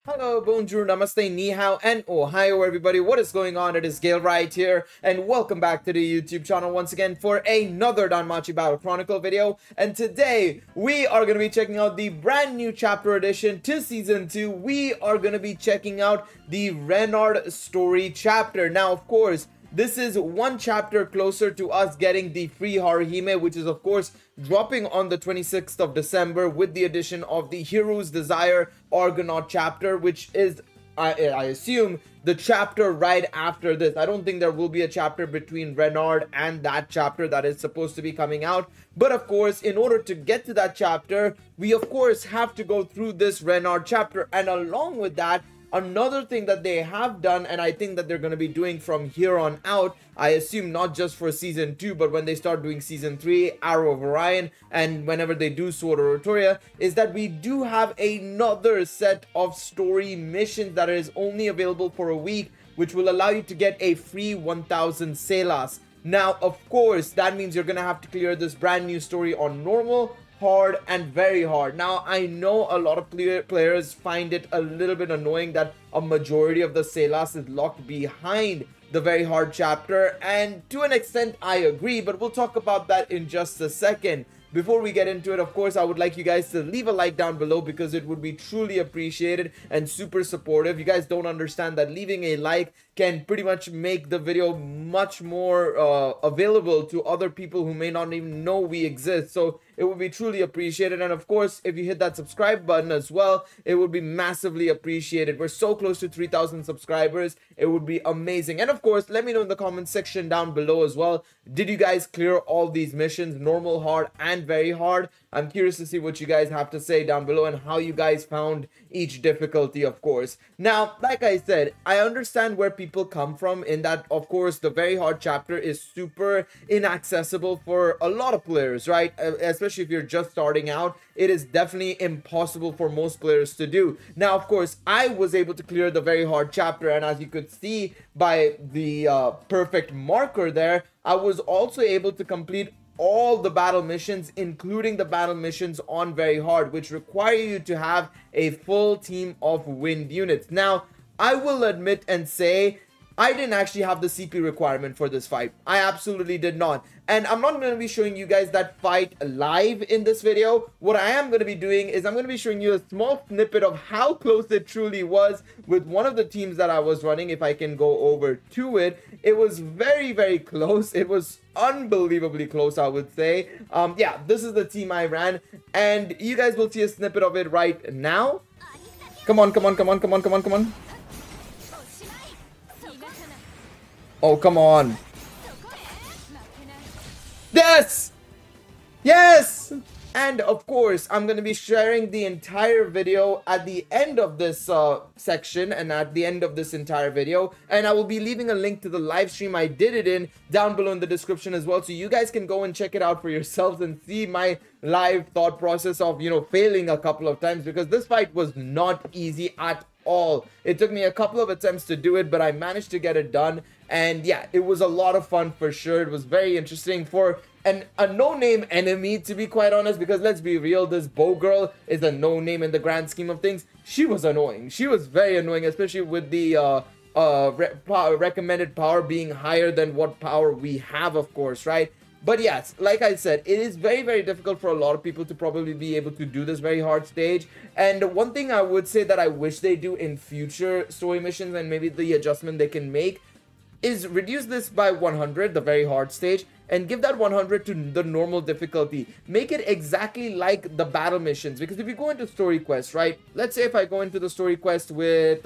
Hello, bonjour, namaste, ni hao, and ohio everybody. What is going on? It is Galeriot here, and welcome back to the YouTube channel once again for another Danmachi Battle Chronicle video. And today, we are going to be checking out the brand new chapter addition to Season 2. We are going to be checking out the Renard story chapter. Now, of course, this is one chapter closer to us getting the free Haruhime, which is of course dropping on the 26th of December with the addition of the Hero's Desire Argonaut chapter, which is, I assume, the chapter right after this. I don't think there will be a chapter between Renard and that chapter that is supposed to be coming out. But of course, in order to get to that chapter, we of course have to go through this Renard chapter. And along with that, another thing that they have done, and I think that they're going to be doing from here on out, I assume not just for Season 2, but when they start doing Season 3, Arrow of Orion, and whenever they do Sword of Rotoria, is that we do have another set of story missions that is only available for a week, which will allow you to get a free 1000 SELAS. Now, of course, that means you're going to have to clear this brand new story on normal, hard, and very hard. Now, I know a lot of players find it a little bit annoying that a majority of the SELAS is locked behind the very hard chapter, and to an extent I agree, but we'll talk about that in just a second. Before we get into it, of course, I would like you guys to leave a like down below because it would be truly appreciated and super supportive. You guys don't understand that leaving a like can pretty much make the video much more available to other people who may not even know we exist. So it would be truly appreciated. And of course, if you hit that subscribe button as well, it would be massively appreciated. We're so close to 3,000 subscribers. It would be amazing. And of course, let me know in the comment section down below as well. Did you guys clear all these missions, normal, hard, and very hard? I'm curious to see what you guys have to say down below and how you guys found each difficulty, of course. Now, like I said, I understand where people come from in that, of course, the very hard chapter is super inaccessible for a lot of players, right? Especially if you're just starting out, it is definitely impossible for most players to do. Now, of course, I was able to clear the very hard chapter, and as you could see by the perfect marker there, I was also able to complete all the battle missions, including the battle missions on very hard, which require you to have a full team of wind units. Now, I will admit and say I didn't actually have the CP requirement for this fight. I absolutely did not. And I'm not going to be showing you guys that fight live in this video. What I am going to be doing is I'm going to be showing you a small snippet of how close it truly was with one of the teams that I was running. If I can go over to it, it was very, very close. It was unbelievably close, I would say. Yeah, this is the team I ran, and you guys will see a snippet of it right now. Come on, come on, come on, come on, come on, come on. Oh, come on. Yes! Yes! And of course, I'm going to be sharing the entire video at the end of this section and at the end of this entire video. And I will be leaving a link to the live stream I did it in down below in the description as well. So you guys can go and check it out for yourselves and see my live thought process of, you know, failing a couple of times, because this fight was not easy at all. It took me a couple of attempts to do it, but I managed to get it done. And yeah, it was a lot of fun for sure. It was very interesting for a no-name enemy, to be quite honest, because let's be real, this bow girl is a no-name in the grand scheme of things. She was annoying. She was very annoying, especially with the recommended power being higher than what power we have, of course, right? But yes, like I said, it is very, very difficult for a lot of people to probably be able to do this very hard stage. And one thing I would say that I wish they do in future story missions, and maybe the adjustment they can make, is reduce this by 100, the very hard stage, and give that 100 to the normal difficulty. Make it exactly like the battle missions, because if you go into story quest, right? Let's say if I go into the story quest with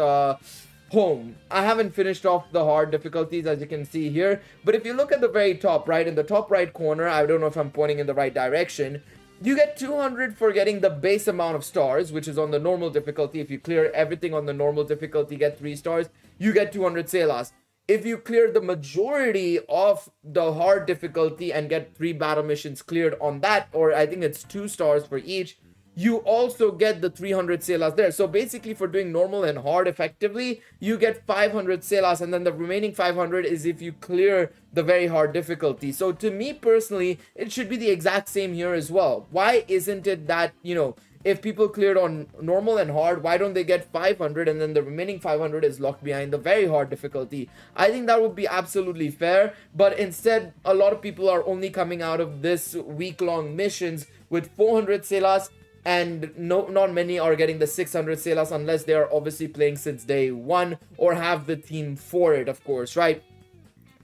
home, I haven't finished off the hard difficulties, as you can see here, but if you look at the very top right, in the top right corner, I don't know if I'm pointing in the right direction, you get 200 for getting the base amount of stars, which is on the normal difficulty. If you clear everything on the normal difficulty, get 3 stars, you get 200 SELAS. If you clear the majority of the hard difficulty and get 3 battle missions cleared on that, or I think it's 2 stars for each, you also get the 300 SELAS there. So basically, for doing normal and hard effectively, you get 500 SELAS, and then the remaining 500 is if you clear the very hard difficulty. So to me personally, it should be the exact same here as well. Why isn't it that, you know, if people cleared on normal and hard, why don't they get 500 and then the remaining 500 is locked behind the very hard difficulty? I think that would be absolutely fair, but instead a lot of people are only coming out of this week-long missions with 400 SELAS, and not many are getting the 600 SELAS unless they are obviously playing since day one or have the team for it, of course, right?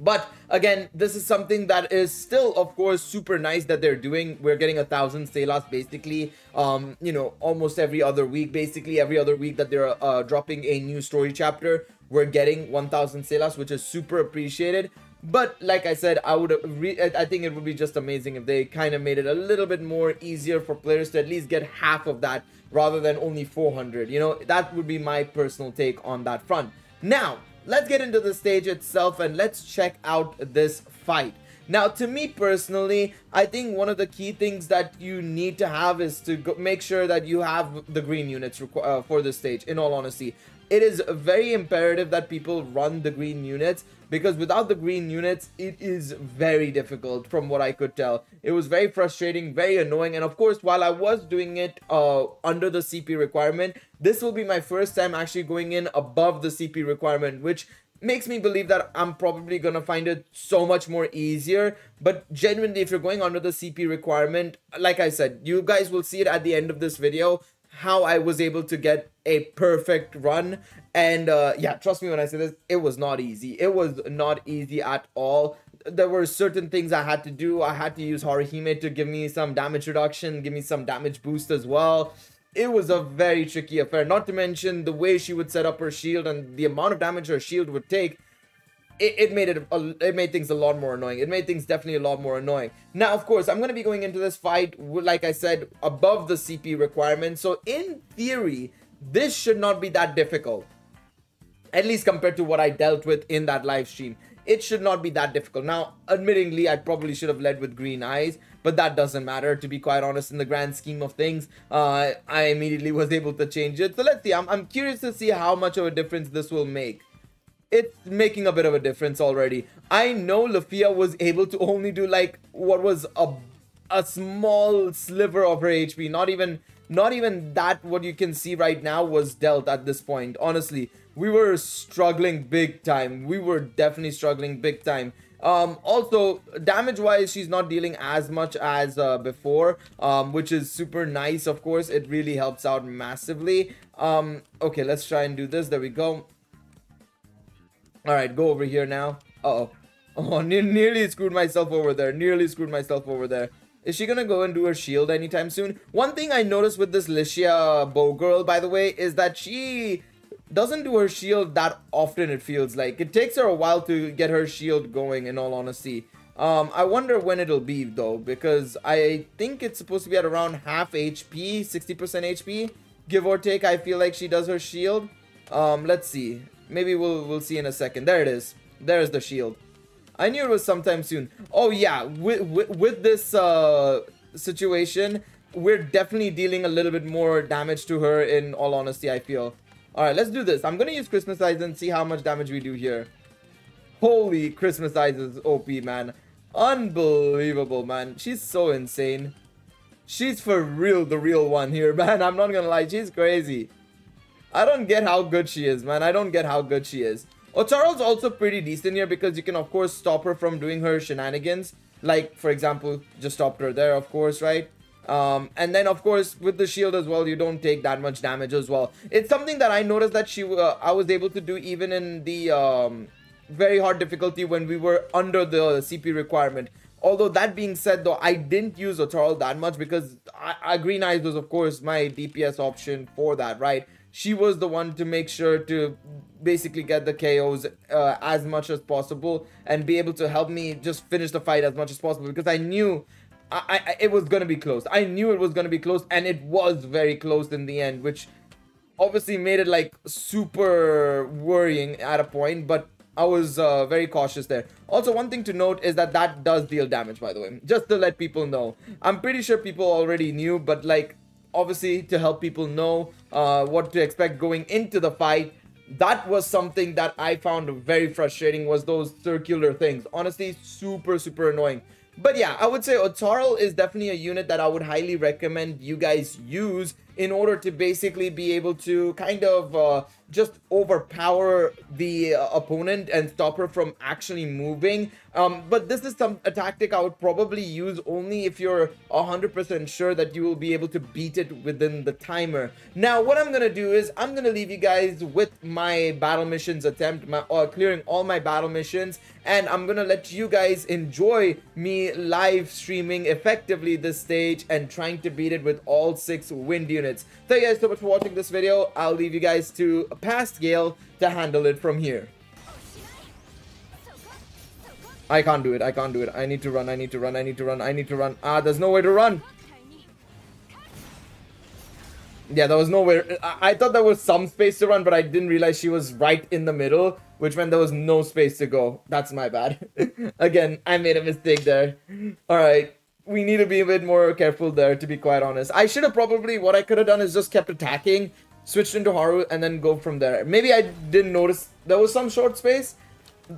But again, this is something that is still, of course, super nice that they're doing. We're getting 1,000 SELAS basically, you know, almost every other week. Basically, every other week that they're dropping a new story chapter, we're getting 1,000 SELAS, which is super appreciated. But like I said, I think it would be just amazing if they kind of made it a little bit more easier for players to at least get half of that rather than only 400. You know, that would be my personal take on that front. Now, let's get into the stage itself and let's check out this fight. Now, to me personally, I think one of the key things that you need to have is to make sure that you have the green units for this stage, in all honesty. It is very imperative that people run the green units, because without the green units, it is very difficult from what I could tell. It was very frustrating, very annoying, and of course, while I was doing it under the CP requirement, this will be my first time actually going in above the CP requirement, which makes me believe that I'm probably gonna find it so much more easier. But genuinely, if you're going under the CP requirement, like I said, you guys will see it at the end of this video, how I was able to get a perfect run. And yeah, trust me when I say this, it was not easy. It was not easy at all. There were certain things I had to do. I had to use Haruhime to give me some damage reduction, give me some damage boost as well. It was a very tricky affair, not to mention the way she would set up her shield and the amount of damage her shield would take. It made things a lot more annoying. It made things definitely a lot more annoying. Now, of course, I'm going to be going into this fight, like I said, above the CP requirement. So, in theory, this should not be that difficult. At least compared to what I dealt with in that live stream. It should not be that difficult. Now, admittingly, I probably should have led with green eyes, but that doesn't matter, to be quite honest, in the grand scheme of things. I immediately was able to change it. So, let's see. I'm curious to see how much of a difference this will make. It's making a bit of a difference already. I know Lafia was able to only do like what was a small sliver of her HP. Not even that what you can see right now was dealt at this point. Honestly, we were struggling big time. We were definitely struggling big time. Also, damage wise, she's not dealing as much as before, which is super nice. Of course, it really helps out massively. Okay, let's try and do this. There we go. All right, go over here now. Uh-oh. Oh, nearly screwed myself over there. Nearly screwed myself over there. Is she gonna go and do her shield anytime soon? One thing I noticed with this Licia bow girl, by the way, is that she doesn't do her shield that often, it feels like. It takes her a while to get her shield going, in all honesty. I wonder when it'll be, though, because I think it's supposed to be at around half HP, 60% HP, give or take. I feel like she does her shield. Let's see. Maybe we'll see in a second. There it is. There's the shield. I knew it was sometime soon. Oh yeah, with this situation, we're definitely dealing a little bit more damage to her, in all honesty, I feel. Alright, let's do this. I'm gonna use Christmas Eyes and see how much damage we do here. Holy, Christmas Eyes is OP, man. Unbelievable, man. She's so insane. She's for real the real one here, man. I'm not gonna lie, she's crazy. I don't get how good she is, man. I don't get how good she is. Otaro's also pretty decent here because you can, of course, stop her from doing her shenanigans. Like, for example, just stopped her there, of course, right? And then, of course, with the shield as well, you don't take that much damage as well. It's something that I noticed that I was able to do even in the very hard difficulty when we were under the CP requirement. Although, that being said, though, I didn't use Otaro that much because Green Eyes was, of course, my DPS option for that, right? She was the one to make sure to basically get the KOs as much as possible and be able to help me just finish the fight as much as possible, because I knew it was going to be close. I knew it was going to be close, and it was very close in the end, which obviously made it like super worrying at a point, but I was very cautious there. Also, one thing to note is that that does deal damage, by the way, just to let people know. I'm pretty sure people already knew, but like, obviously, to help people know what to expect going into the fight, that was something that I found very frustrating, was those circular things. Honestly, super annoying. But yeah, I would say Otaro is definitely a unit that I would highly recommend you guys use in order to basically be able to kind of just overpower the opponent and stop her from actually moving. But this is a tactic I would probably use only if you're 100% sure that you will be able to beat it within the timer. Now, what I'm gonna do is I'm gonna leave you guys with my battle missions attempt, clearing all my battle missions, and I'm gonna let you guys enjoy me live streaming effectively this stage and trying to beat it with all 6 wind units. Thank you guys so much for watching this video. I'll leave you guys to past Gale to handle it from here. I can't do it. I can't do it. I need to run. I need to run. I need to run. I need to run. Ah, there's nowhere to run. Yeah, there was nowhere. I thought there was some space to run, but I didn't realize she was right in the middle, which meant there was no space to go. That's my bad. Again, I made a mistake there. Alright. We need to be a bit more careful there, to be quite honest. I should have probably, what I could have done is just kept attacking, switched into Haru, and then go from there. Maybe I didn't notice there was some short space.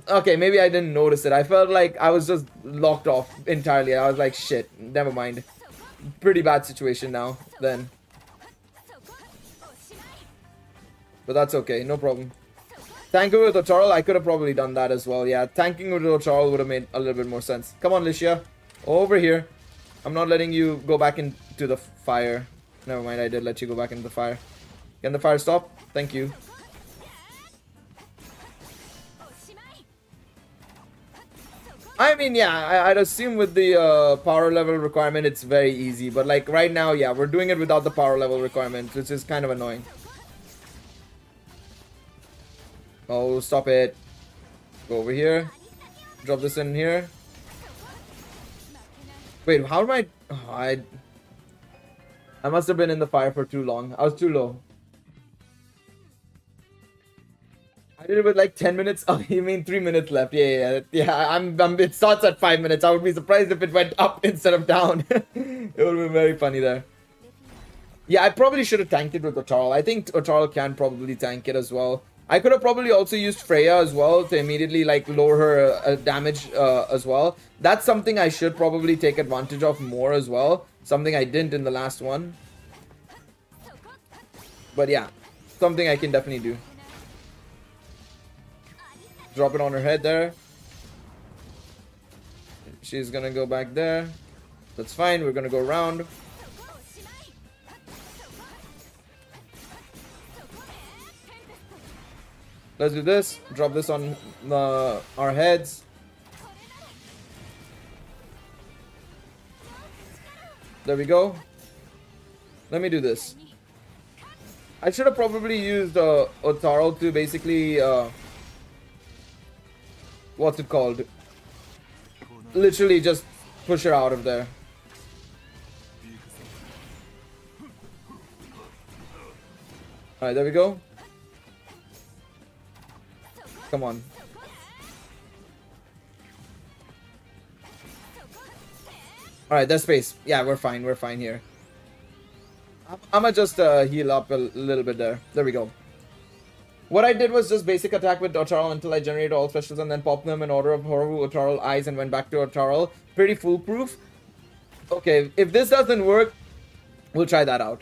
Okay, maybe I didn't notice it. I felt like I was just locked off entirely. I was like, shit, never mind. Pretty bad situation now, then. But that's okay, no problem. Tanking with Ocharal, I could have probably done that as well. Yeah, tanking with Ocharal would have made a little bit more sense. Come on, Licia. Over here. I'm not letting you go back into the fire. Never mind, I did let you go back into the fire. Can the fire stop? Thank you. I mean, yeah, I'd assume with the power level requirement, it's very easy. But like right now, yeah, we're doing it without the power level requirement, which is kind of annoying. Oh, stop it. Go over here. Drop this in here. Wait, how am I... Oh, I must have been in the fire for too long. I was too low. I did it with like 10 minutes. Oh, you mean 3 minutes left? Yeah. It starts at 5 minutes. I would be surprised if it went up instead of down. It would have been very funny there. Yeah, I probably should have tanked it with Ocharal. I think Ocharal can probably tank it as well. I could have probably also used Freya as well to immediately like lower her damage as well. That's something I should probably take advantage of more as well. Something I didn't in the last one. But yeah, something I can definitely do. Drop it on her head there. She's gonna go back there. That's fine. We're gonna go around. Let's do this. Drop this on our heads. There we go. Let me do this. I should have probably used Ocharal to basically... what's it called? Literally just push her out of there. Alright, there we go. Come on. Alright, there's space. Yeah, we're fine. We're fine here. I'm gonna just heal up a little bit there. There we go. What I did was just basic attack with Ocharal until I generated all specials and then popped them in order of Haru, Ocharal, Eyes, and went back to Ocharal. Pretty foolproof. Okay, if this doesn't work, we'll try that out.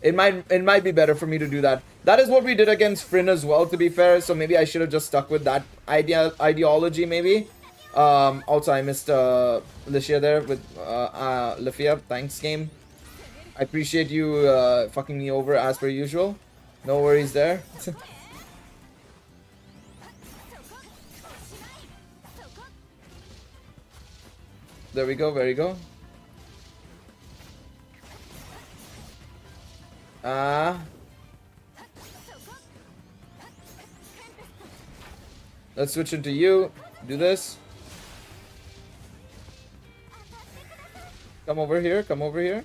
It might be better for me to do that. That is what we did against Fryn as well, to be fair. So maybe I should have just stuck with that ideology, maybe. Also, I missed Licia there with Lafia. Thanks, game. I appreciate you fucking me over as per usual. No worries there. There we go. There we go. Let's switch into you. Do this. Come over here. Come over here.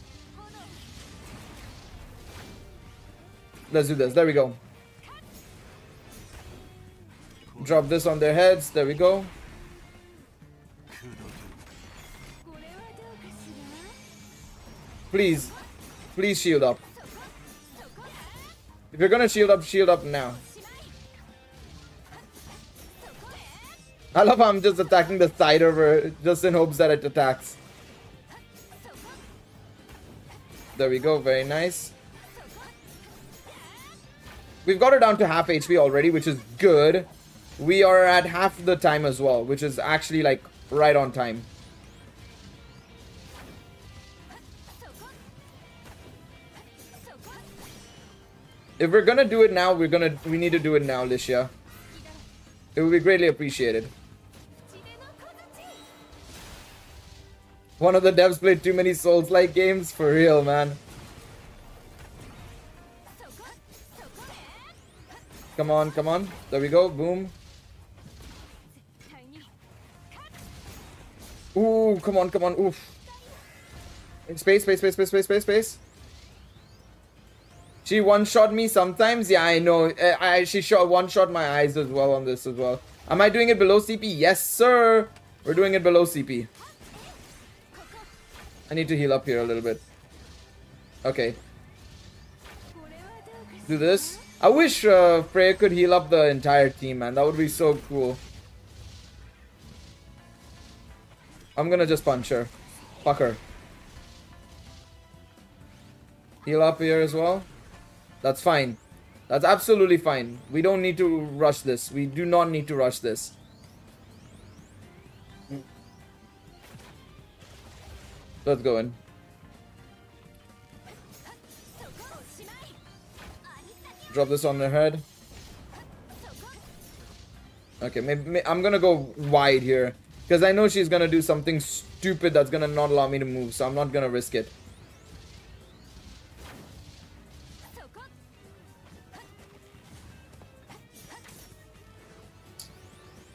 Let's do this. There we go. Drop this on their heads. There we go. Please. Please shield up. If you're gonna shield up now. I love how I'm just attacking the side of her, just in hopes that it attacks. There we go, very nice. We've got her down to half HP already, which is good. We are at half the time as well, which is actually like right on time. If we're gonna do it now, we need to do it now, Licia. It would be greatly appreciated. One of the devs played too many Souls-like games, for real, man. Come on, come on. There we go. Boom. Ooh, come on, come on. Oof. Space, space, space, space, space, space, space. She one-shot me sometimes. Yeah, I know. She one-shot my eyes as well on this as well. Am I doing it below CP? Yes, sir. We're doing it below CP. I need to heal up here a little bit. Okay. Do this. I wish Freya could heal up the entire team, man. That would be so cool. I'm gonna just punch her. Fuck her. Heal up here as well. That's fine. That's absolutely fine. We don't need to rush this. We do not need to rush this. Let's go in. Drop this on their head. Okay, maybe I'm gonna go wide here. Because I know she's gonna do something stupid that's gonna not allow me to move. So I'm not gonna risk it.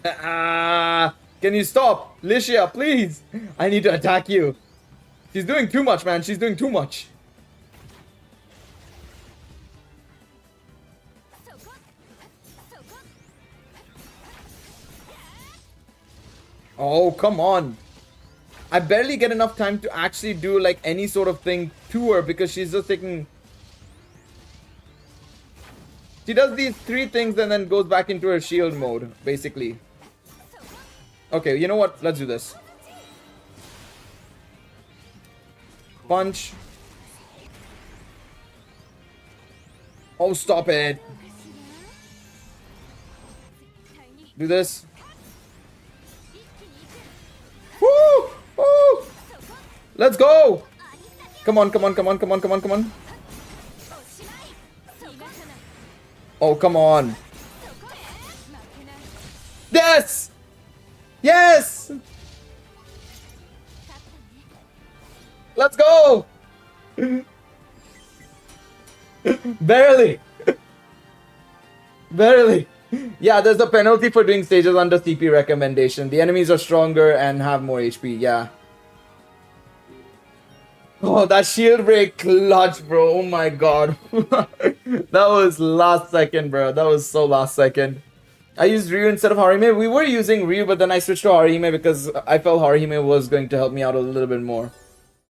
Can you stop? Licia, please. I need to attack you. She's doing too much, man. She's doing too much. Oh, come on. I barely get enough time to actually do like any sort of thing to her because she's just taking... She does these 3 things and then goes back into her shield mode, basically. Okay, you know what? Let's do this. Punch. Oh, stop it. Do this. Woo! Woo! Let's go! Come on, come on, come on, come on, come on, come on. Oh, come on. Yes! Yes! Let's go! Barely. Barely. Yeah, there's a penalty for doing stages under CP recommendation. The enemies are stronger and have more HP. Yeah. Oh, that shield break clutch, bro. Oh my god. That was last second, bro. That was so last second. I used Ryu instead of Harime. We were using Ryu, but then I switched to Harime because I felt Harime was going to help me out a little bit more.